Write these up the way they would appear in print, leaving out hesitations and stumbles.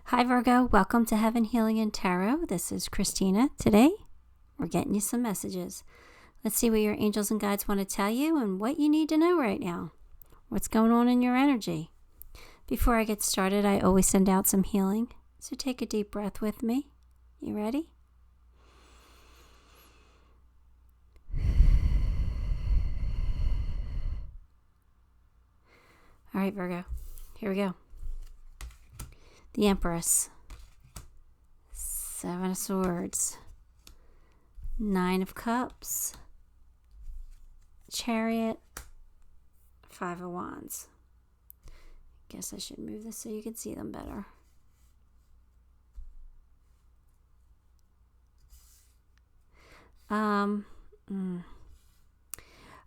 Hi Virgo, welcome to Heaven Healing and Tarot. This is Christina. Today, we're getting you some messages. Let's see what your angels and guides want to tell you and what you need to know right now. What's going on in your energy? Before I get started, I always send out some healing. So take a deep breath with me. You ready? All right, Virgo. Here we go. The Empress, 7 of Swords, 9 of Cups, Chariot, 5 of Wands. Guess I should move this so you can see them better. All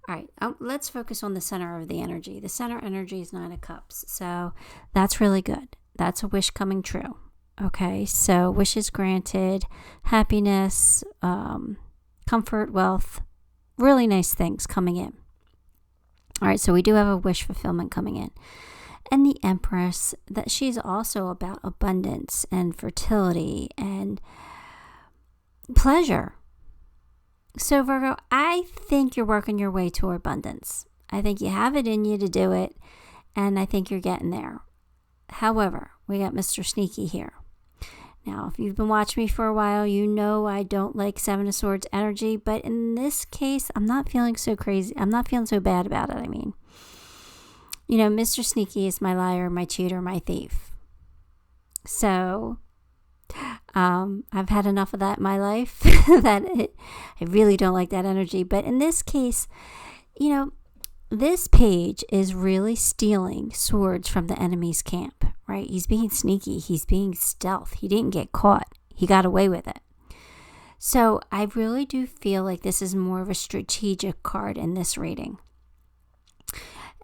right, let's focus on the center of the energy. The center energy is 9 of Cups, so that's really good. That's a wish coming true. Okay, so wishes granted, happiness, comfort, wealth, really nice things coming in. All right, so we do have a wish fulfillment coming in. And the Empress, that she's also about abundance and fertility and pleasure. So Virgo, I think you're working your way to abundance. I think you have it in you to do it, and I think you're getting there. However, we got Mr. Sneaky here. Now, if you've been watching me for a while, you know I don't like 7 of Swords energy, but in this case, I'm not feeling so crazy. I'm not feeling so bad about it, I mean. You know, Mr. Sneaky is my liar, my cheater, my thief. So, I've had enough of that in my life. I really don't like that energy. But in this case, you know, this page is really stealing swords from the enemy's camp, right? He's being sneaky. He's being stealth. He didn't get caught. He got away with it. So I really do feel like this is more of a strategic card in this reading.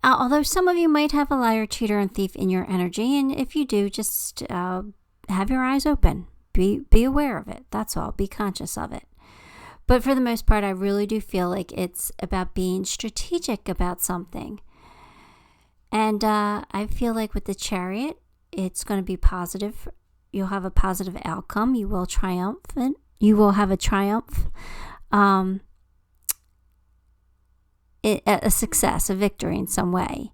Although some of you might have a liar, cheater, and thief in your energy. And if you do, just have your eyes open. Be aware of it. That's all. Be conscious of it. But for the most part, I really do feel like it's about being strategic about something. And I feel like with the Chariot, it's going to be positive. You'll have a positive outcome. You will triumphant. You will have a triumph, a success, a victory in some way.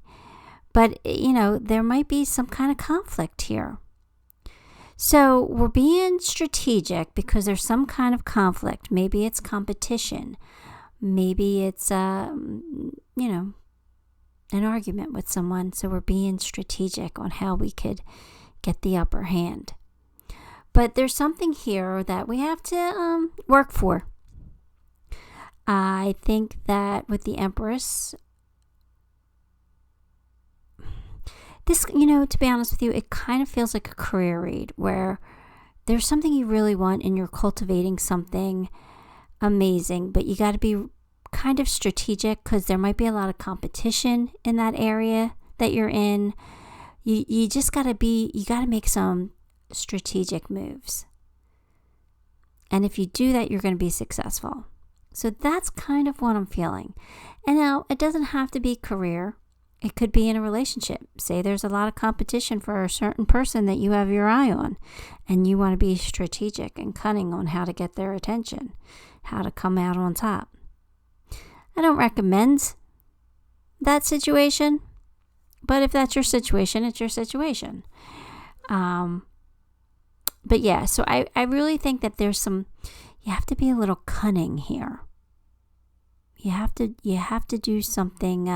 But, you know, there might be some kind of conflict here. So we're being strategic because there's some kind of conflict. Maybe it's competition. Maybe it's, an argument with someone. So we're being strategic on how we could get the upper hand. But there's something here that we have to work for. I think that with the Empress, this, to be honest with you, it kind of feels like a career read where there's something you really want and you're cultivating something amazing, but you got to be kind of strategic because there might be a lot of competition in that area that you're in. You just got to make some strategic moves. And if you do that, you're going to be successful. So that's kind of what I'm feeling. And now it doesn't have to be career. It could be in a relationship. Say there's a lot of competition for a certain person that you have your eye on, and you want to be strategic and cunning on how to get their attention, how to come out on top. I don't recommend that situation, but if that's your situation, it's your situation. But yeah, so I really think that there's you have to be a little cunning here. You have to do something.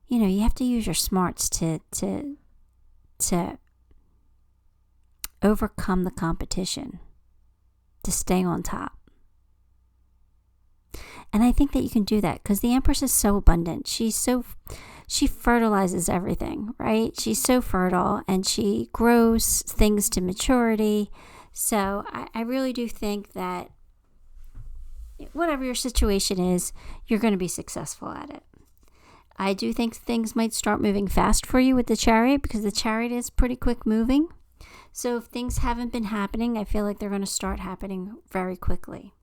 You have to use your smarts to overcome the competition, to stay on top. And I think that you can do that because the Empress is so abundant. She fertilizes everything, right? She's so fertile and she grows things to maturity. So I really do think that whatever your situation is, you're going to be successful at it. I do think things might start moving fast for you with the Chariot because the Chariot is pretty quick moving. So if things haven't been happening, I feel like they're going to start happening very quickly.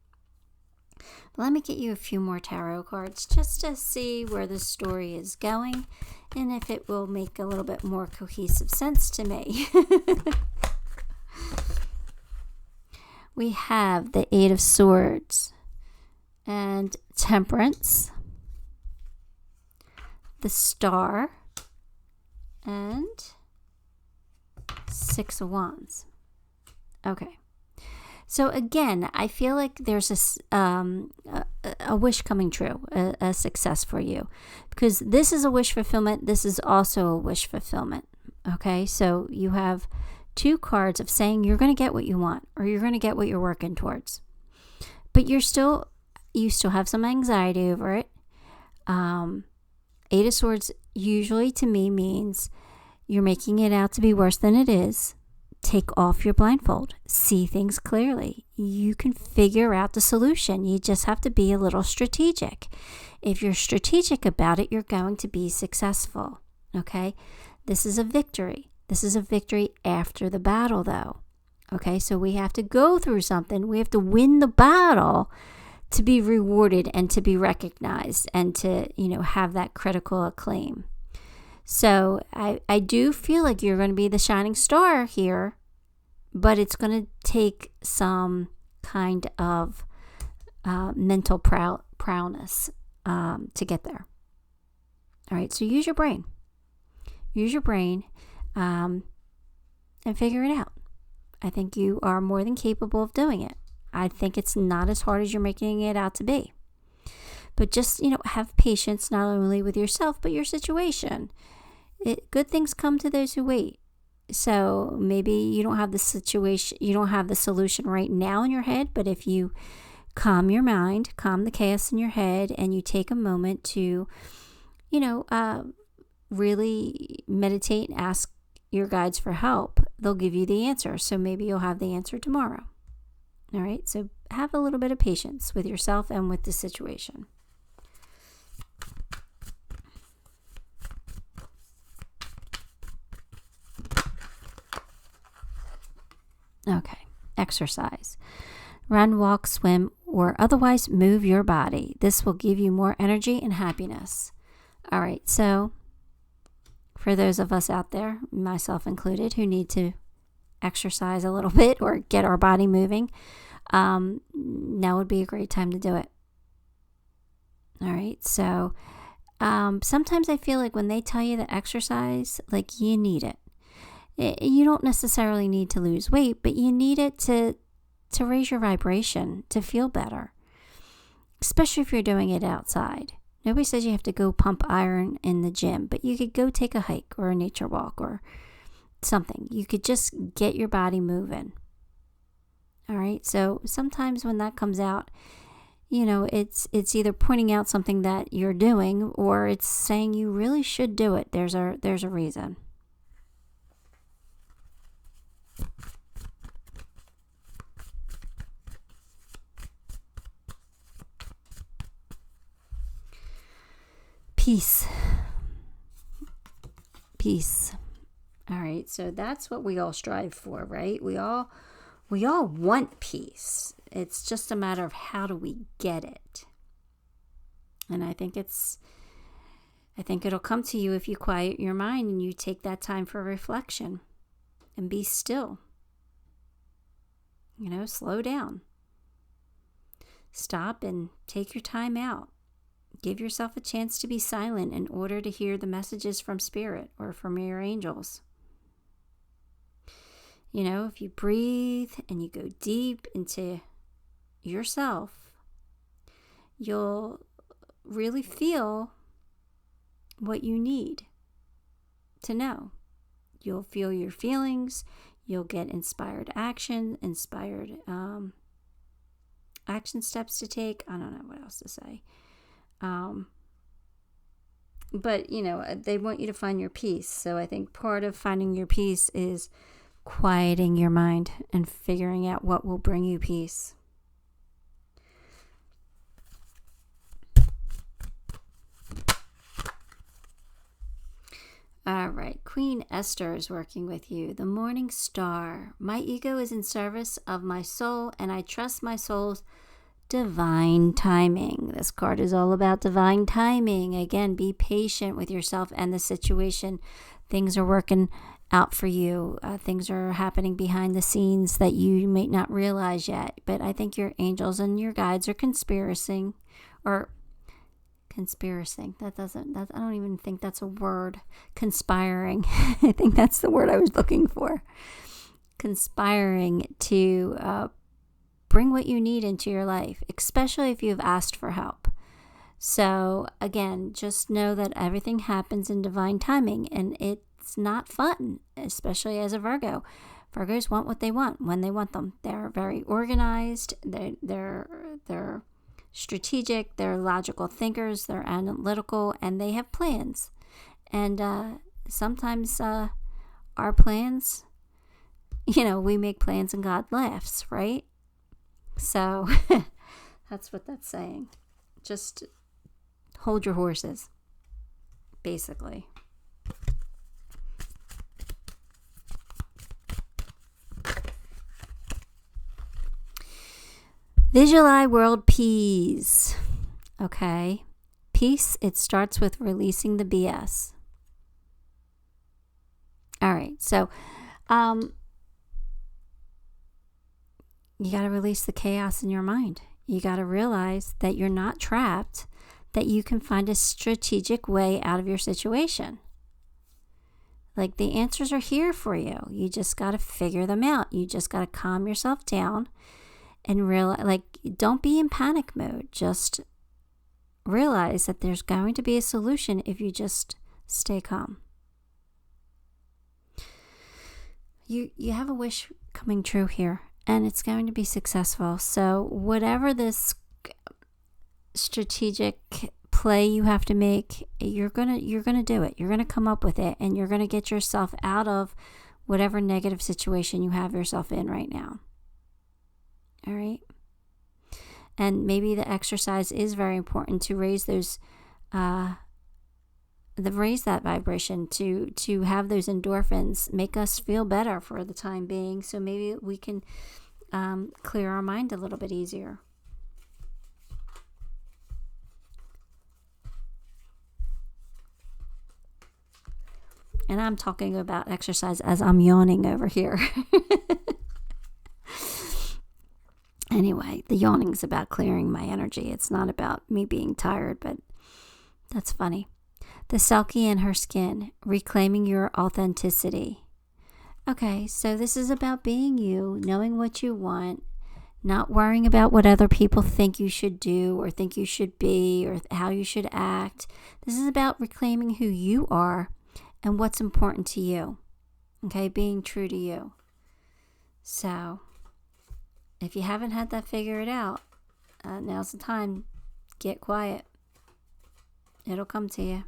Let me get you a few more tarot cards just to see where the story is going and if it will make a little bit more cohesive sense to me. We have the Eight of Swords and Temperance, the Star, and Six of Wands. Okay. So again, I feel like there's a wish coming true, a success for you. Because this is a wish fulfillment. This is also a wish fulfillment. Okay, so you have two cards of saying you're going to get what you want, or you're going to get what you're working towards. But you still have some anxiety over it. Eight of Swords usually to me means you're making it out to be worse than it is. Take off your blindfold. See things clearly. You can figure out the solution. You just have to be a little strategic. If you're strategic about it, you're going to be successful. Okay? This is a victory. This is a victory after the battle, though. Okay? So we have to go through something. We have to win the battle to be rewarded and to be recognized and to, have that critical acclaim. So I do feel like you're going to be the shining star here, but it's going to take some kind of mental prowess to get there. All right, so use your brain. Use your brain and figure it out. I think you are more than capable of doing it. I think it's not as hard as you're making it out to be. But just, have patience not only with yourself, but your situation. Good things come to those who wait. So maybe you don't have the solution right now in your head, but if you calm your mind, calm the chaos in your head, and you take a moment to, really meditate and ask your guides for help, they'll give you the answer. So maybe you'll have the answer tomorrow. All right. So have a little bit of patience with yourself and with the situation. Okay, exercise. Run, walk, swim, or otherwise move your body. This will give you more energy and happiness. All right, so for those of us out there, myself included, who need to exercise a little bit or get our body moving, now would be a great time to do it. All right, so sometimes I feel like when they tell you to exercise, like you need it. You don't necessarily need to lose weight, but you need it to raise your vibration, to feel better, especially if you're doing it outside. Nobody says you have to go pump iron in the gym, but you could go take a hike or a nature walk or something. You could just get your body moving. All right, so sometimes when that comes out, it's either pointing out something that you're doing or it's saying you really should do it. There's a reason. Peace. All right, so that's what we all strive for, right? We all want peace. It's just a matter of how do we get it. And I think it'll come to you if you quiet your mind and you take that time for reflection and be still. Slow down. Stop and take your time out. Give yourself a chance to be silent in order to hear the messages from Spirit or from your angels. If you breathe and you go deep into yourself, you'll really feel what you need to know. You'll feel your feelings. You'll get inspired action steps to take. I don't know what else to say. But they want you to find your peace. So I think part of finding your peace is quieting your mind and figuring out what will bring you peace. All right, Queen Esther is working with you. The Morning Star. My ego is in service of my soul, and I trust my soul's divine timing. This card is all about divine timing. Again, be patient with yourself and the situation. Things are working out for you. Things are happening behind the scenes that you may not realize yet. But I think your angels and your guides are conspiring. I don't even think that's a word. Conspiring. I think that's the word I was looking for. Conspiring to bring what you need into your life, especially if you've asked for help. So again, just know that everything happens in divine timing, and it's not fun, especially as a Virgo. Virgos want what they want when they want them. They're very organized. They're strategic. They're logical thinkers. They're analytical, and they have plans. And sometimes our plans, we make plans and God laughs, right? So that's what that's saying. Just hold your horses, basically. Visualize world peace. Okay. Peace, it starts with releasing the BS. All right. So, you got to release the chaos in your mind. You got to realize that you're not trapped, that you can find a strategic way out of your situation. Like, the answers are here for you. You just got to figure them out. You just got to calm yourself down and realize, don't be in panic mode. Just realize that there's going to be a solution if you just stay calm. You have a wish coming true here, and it's going to be successful. So whatever this strategic play you have to make, you're gonna do it. You're gonna come up with it, and you're gonna get yourself out of whatever negative situation you have yourself in right now. All right. And maybe the exercise is very important to raise those, raise that vibration, to have those endorphins make us feel better for the time being. So maybe we can clear our mind a little bit easier. And I'm talking about exercise as I'm yawning over here. Anyway, the yawning is about clearing my energy. It's not about me being tired, but that's funny. The Selkie in her skin, reclaiming your authenticity. Okay, so this is about being you, knowing what you want, not worrying about what other people think you should do or think you should be or how you should act. This is about reclaiming who you are and what's important to you. Okay, being true to you. So, if you haven't had that figured out, now's the time. Get quiet. It'll come to you.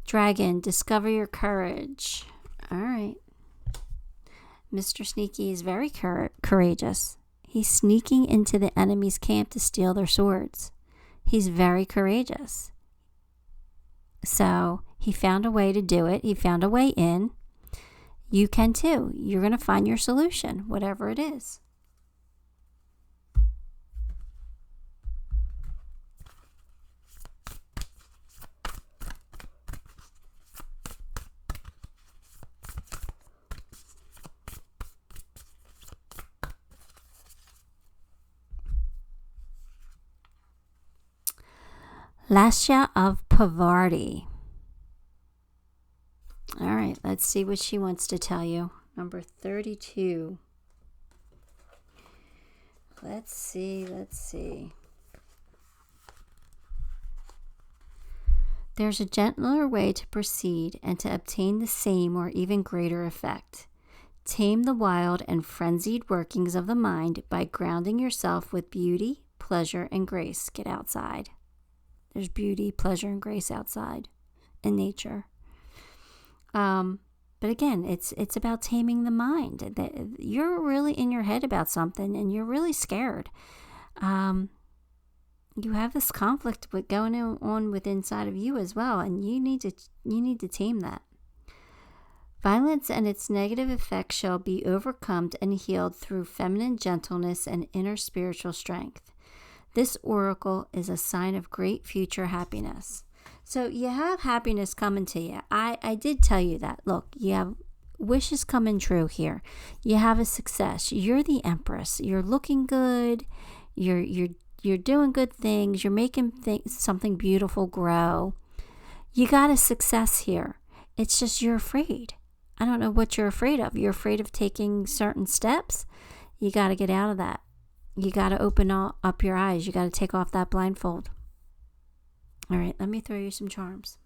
Dragon, discover your courage. All right. Mr. Sneaky is very courageous. He's sneaking into the enemy's camp to steal their swords. He's very courageous. So he found a way to do it. He found a way in. You can too. You're going to find your solution, whatever it is. 𝗓𝗡 of poverty. All right, let's see what she wants to tell you. Number 32. Let's see. There's a gentler way to proceed and to obtain the same or even greater effect. Tame the wild and frenzied workings of the mind by grounding yourself with beauty, pleasure, and grace. Get outside. There's beauty, pleasure, and grace outside in nature. But again, it's about taming the mind. You're really in your head about something, and you're really scared. You have this conflict going on with inside of you as well, and you need to tame that. Violence and its negative effects shall be overcome and healed through feminine gentleness and inner spiritual strength. This oracle is a sign of great future happiness. So you have happiness coming to you. I did tell you that. Look, you have wishes coming true here. You have a success. You're the Empress. You're looking good. You're doing good things. You're making something beautiful grow. You got a success here. It's just you're afraid. I don't know what you're afraid of. You're afraid of taking certain steps. You got to get out of that. You got to open up your eyes. You got to take off that blindfold. All right, let me throw you some charms.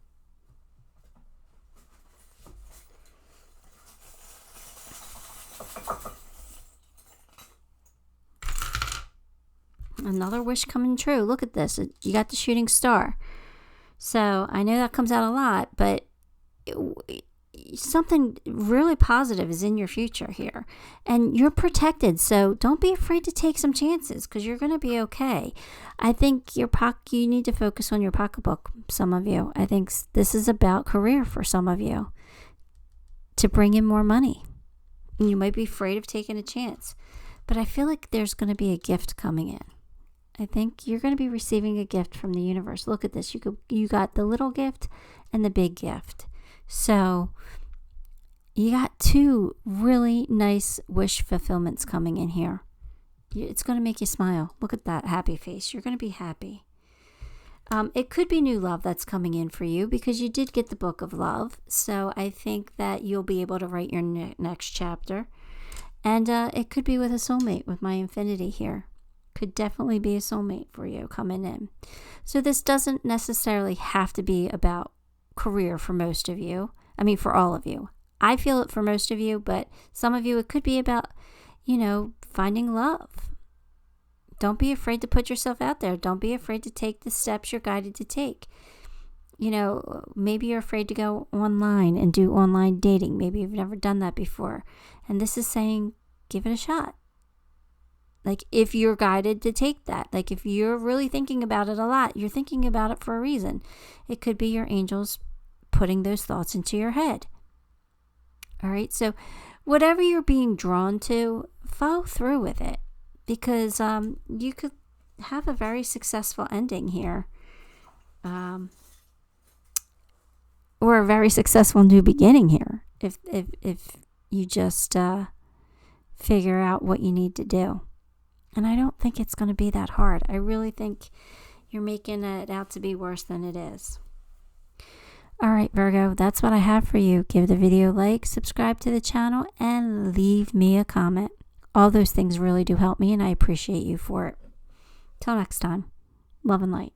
Another wish coming true. Look at this. You got the shooting star. So I know that comes out a lot, but something really positive is in your future here. And you're protected. So don't be afraid to take some chances because you're going to be okay. I think you need to focus on your pocketbook, some of you. I think this is about career for some of you to bring in more money. And you might be afraid of taking a chance. But I feel like there's going to be a gift coming in. I think you're going to be receiving a gift from the universe. Look at this. You got the little gift and the big gift. So you got two really nice wish fulfillments coming in here. It's going to make you smile. Look at that happy face. You're going to be happy. It could be new love that's coming in for you because you did get the book of love. So I think that you'll be able to write your next chapter. And it could be with a soulmate, with my infinity here. Could definitely be a soulmate for you coming in. So this doesn't necessarily have to be about career for most of you. I mean, for all of you. I feel it for most of you, but some of you, it could be about, finding love. Don't be afraid to put yourself out there. Don't be afraid to take the steps you're guided to take. Maybe you're afraid to go online and do online dating. Maybe you've never done that before. And this is saying, give it a shot. Like if you're guided to take that, like if you're really thinking about it a lot, you're thinking about it for a reason. It could be your angels putting those thoughts into your head. All right. So whatever you're being drawn to, follow through with it because you could have a very successful ending here. Or a very successful new beginning here. If you just figure out what you need to do. And I don't think it's going to be that hard. I really think you're making it out to be worse than it is. All right, Virgo, that's what I have for you. Give the video a like, subscribe to the channel, and leave me a comment. All those things really do help me, and I appreciate you for it. Till next time, love and light.